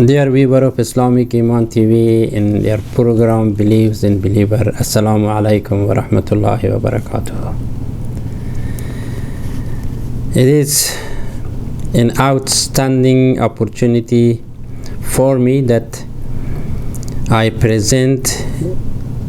Dear viewer of Islamic Iman TV, in their program Believes in Believer, Assalamu alaikum wa rahmatullahi wa barakatuh. It is an outstanding opportunity for me that I present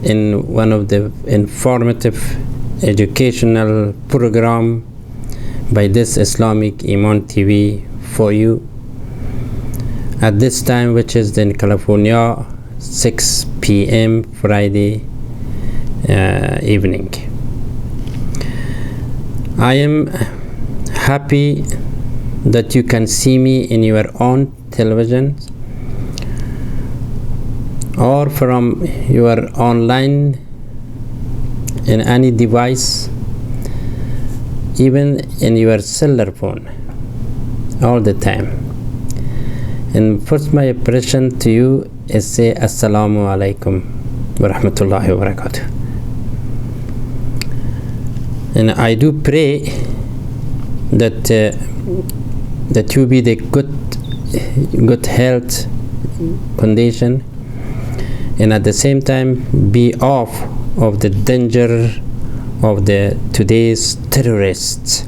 in one of the informative educational program by this Islamic Iman TV for you at this time, which is in California, 6 p.m. Friday evening. I am happy that you can see me in your own television or from your online in any device, even in your cellular phone, all the time. And first, my impression to you is say Assalamu alaikum wa rahmatullahi wa barakatuh. And I do pray that you be the good health condition, and at the same time be off of the danger of the today's terrorists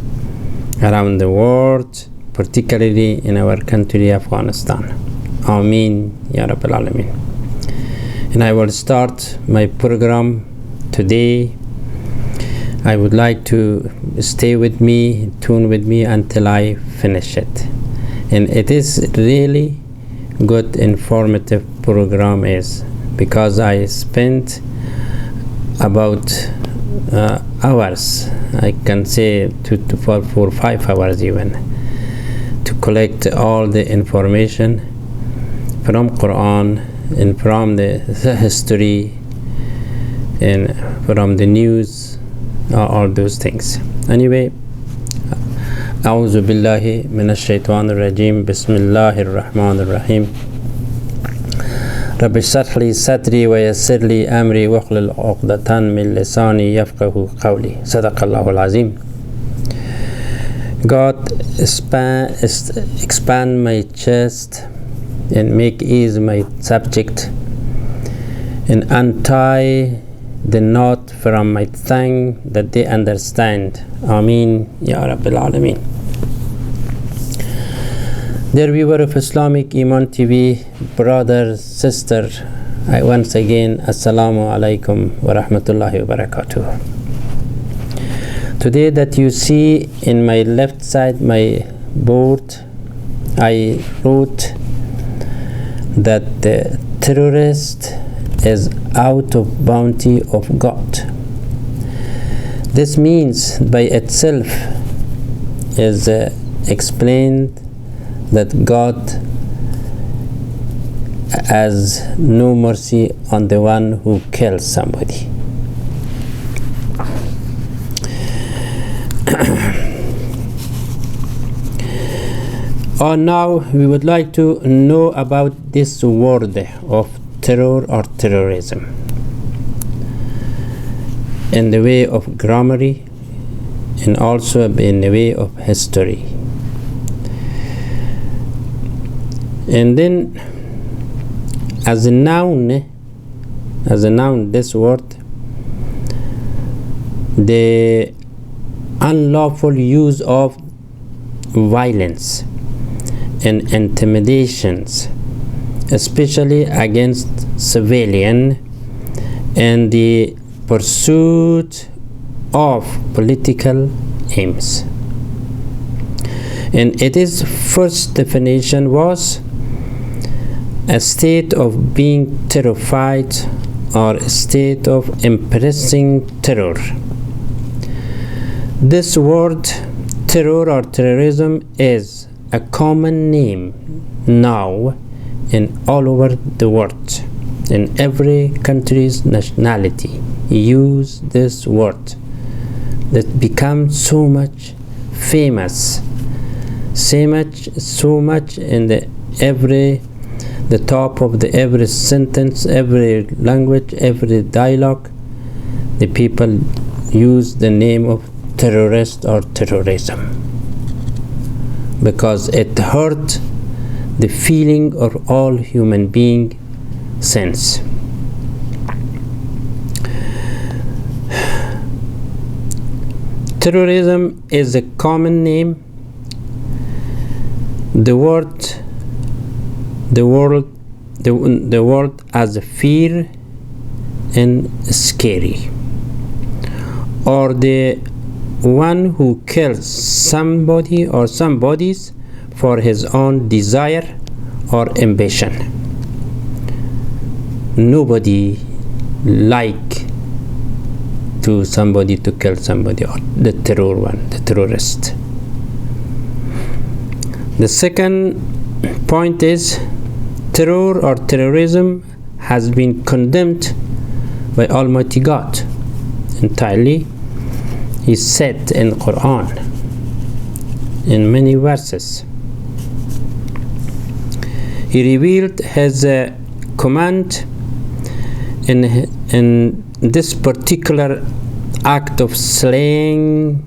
around the world, particularly in our country, Afghanistan. Ameen, Ya Rabbil Alameen. And I will start my program today. I would like to stay with me, tune with me until I finish it. And it is really good, informative program is because I spent about hours, I can say 2 to 4 or 5 hours even, to collect all the information from Quran and from the history and from the news, all those things. Anyway, أعوذ بالله من الشيطان الرجيم بسم الله الرحمن الرحيم رب اشرح لي صدري ويسر لي أمري واحلل عقدة من لساني يفقهوا قولي صدق الله العظيم. God expand my chest and make ease my subject and untie the knot from my tongue that they understand. Ameen, Ya Rabbil Alameen. Dear viewer of Islamic Iman TV, brother, sister, I once again, Assalamu alaikum wa rahmatullahi wa barakatuh. Today that you see in my left side, my board, I wrote that the terrorist is out of bounty of God. This means by itself is explained that God has no mercy on the one who kills somebody. Now we would like to know about this word of terror or terrorism in the way of grammar and also in the way of history. And then as a noun, this word, the unlawful use of violence and intimidations, especially against civilian, and the pursuit of political aims. And its first definition was a state of being terrified or a state of impressing terror. This word terror or terrorism is a common name now in all over the world. In every country's nationality use this word that becomes so much famous, so much in the top of the every sentence, every language, every dialogue. The people use the name of terrorist or terrorism because it hurt the feeling of all human being sense. Terrorism is a common name. The word as fear and scary, or the one who kills somebody or somebodies for his own desire or ambition. Nobody like to somebody to kill somebody, or the terrorist. The second point is terror or terrorism has been condemned by Almighty God entirely. He said in Quran in many verses. He revealed his command in this particular act of slaying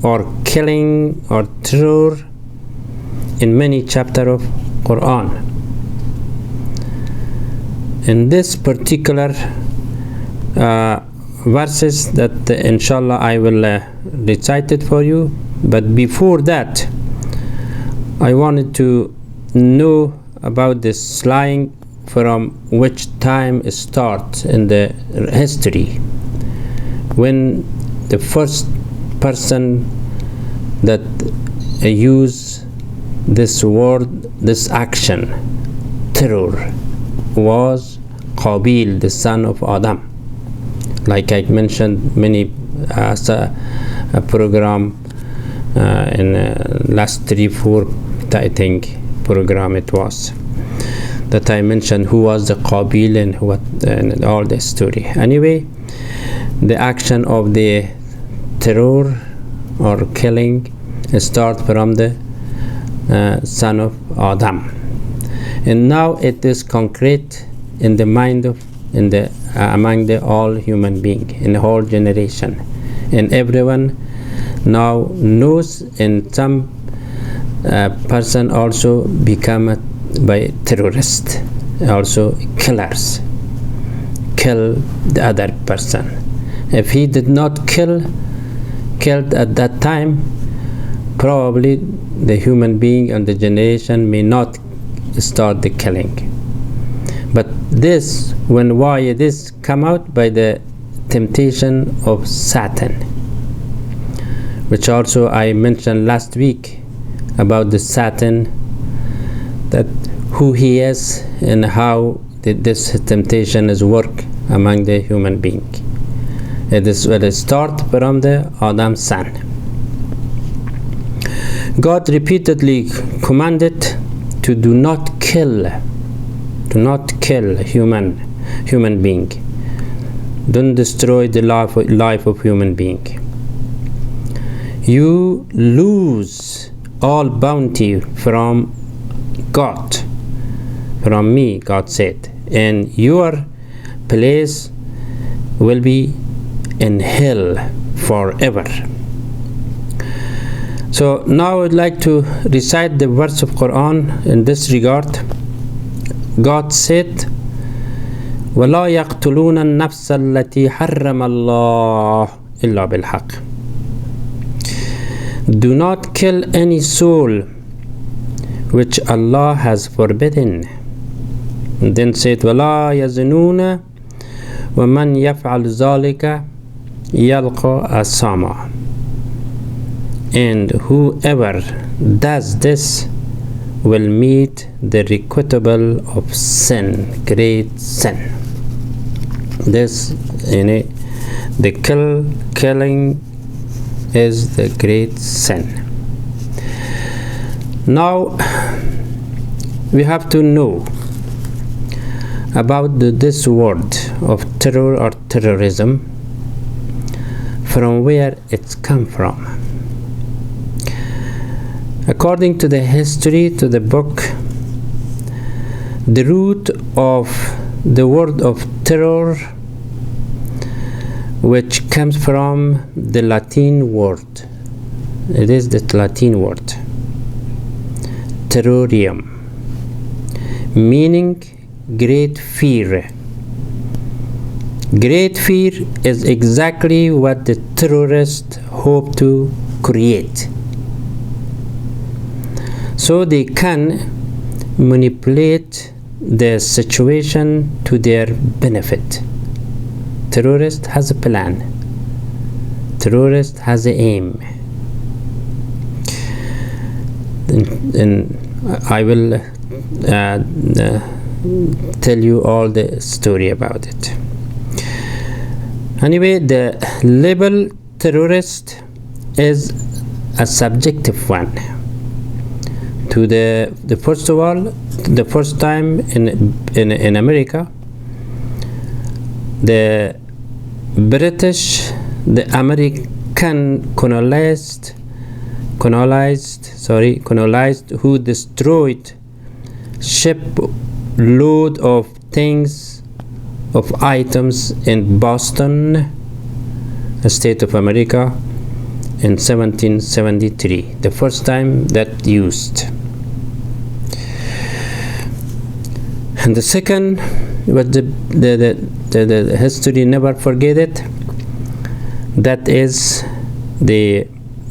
or killing or terror in many chapters of Quran. In this particular verses that inshallah I will recite it for you, but before that I wanted to know about this slaying, from which time it starts in the history, when the first person that used this word, this action, terror, was Qabil, the son of Adam. Like I mentioned many a program in last 3-4 I think program it was, that I mentioned who was the Qabil and what and all the story. Anyway, the action of the terror or killing start from the son of Adam, and now it is concrete in the mind of among the all human being in the whole generation, and everyone now knows, and some person also become by terrorists, also killers, kill the other person. If he did not killed at that time, probably the human being and the generation may not start the killing. But this, why this come out by the temptation of Satan, which also I mentioned last week about the Satan, that who he is and how this temptation is work among the human being. It is where it start from the Adam's son. God repeatedly commanded to do not kill human being. Don't destroy the life of human being. You lose all bounty from God, from me, God said, and your place will be in hell forever. So now I would like to recite the verse of Quran in this regard. God said, وَلَا يَقْتُلُونَ النَّفْسَ الَّتِي حَرَّمَ اللَّهُ إِلَّا بِالْحَقِّ. Do not kill any soul which Allah has forbidden. And then said, وَلَا يَزْنُونَ وَمَنْ يَفْعَلْ ذَلِكَ يَلْقَى أَثَامًا. And whoever does this will meet the requitable of sin, great sin. This, the killing is the great sin. Now we have to know about this word of terror or terrorism, from where it's come from. According to the history, to the book, the root of the word of terror, which comes from the Latin word, it is the Latin word terrorium, meaning great fear. Great fear is exactly what the terrorists hope to create. So they can manipulate the situation to their benefit. Terrorist has a plan. Terrorist has an aim. And I will tell you all the story about it. Anyway, the label terrorist is a subjective one. To the first of all, the first time in America, the British, the American colonized who destroyed ship load of things, of items in Boston, a state of America, in 1773, the first time that used. And the second, but the history never forget it, that is the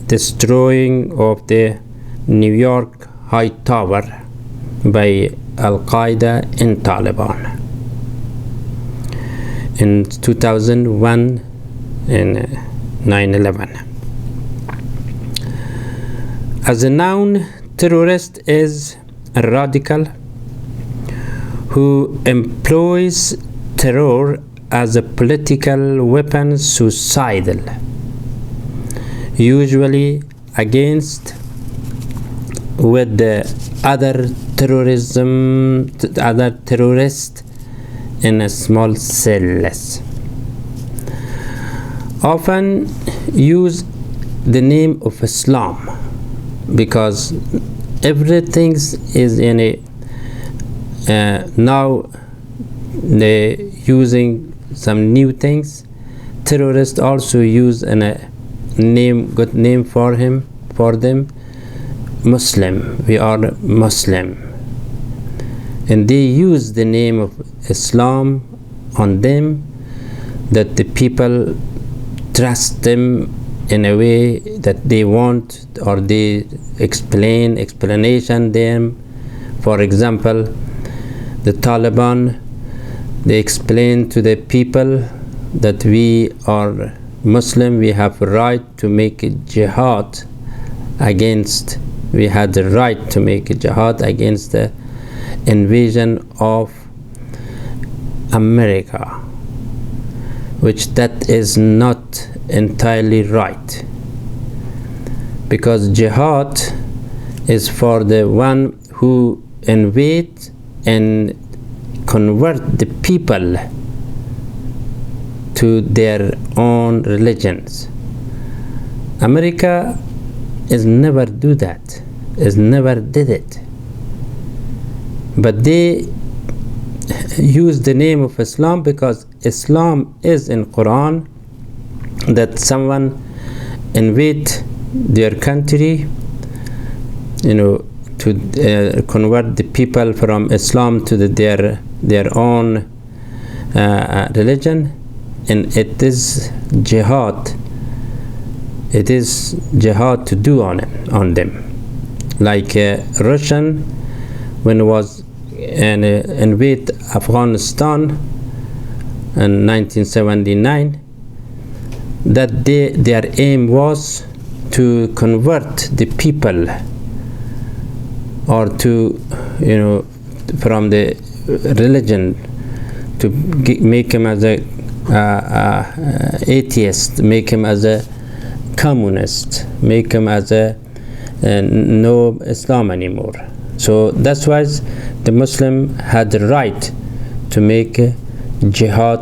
destroying of the New York High Tower by Al-Qaeda and Taliban in 2001 and 9/11. As a noun, terrorist is a radical who employs terror as a political weapon, suicidal, usually against with the other terrorists in a small cells. Often use the name of Islam because everything is in a now they using some new things. Terrorists also use a good name for them, Muslim. We are Muslim, and they use the name of Islam on them, that the people trust them in a way that they want, or they explanation them. For example, the Taliban, they explain to the people that we are Muslim, we have a right to make a jihad against, we had the right to make a jihad against the invasion of America, which that is not entirely right, because jihad is for the one who invade and convert the people to their own religions. America is never do that, is never did it, but they use the name of Islam because Islam is in Quran, that someone invade their country, to convert the people from Islam to their own religion, and it is jihad. It is jihad to do on them. Like Russian, when it was invade Afghanistan in 1979, that their aim was to convert the people, or to from the religion, to make him as a atheist, make him as a communist, make him as a no Islam anymore. So that's why the Muslim had the right to make jihad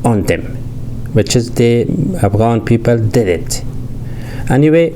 on them, which is the Afghan people did it. Anyway,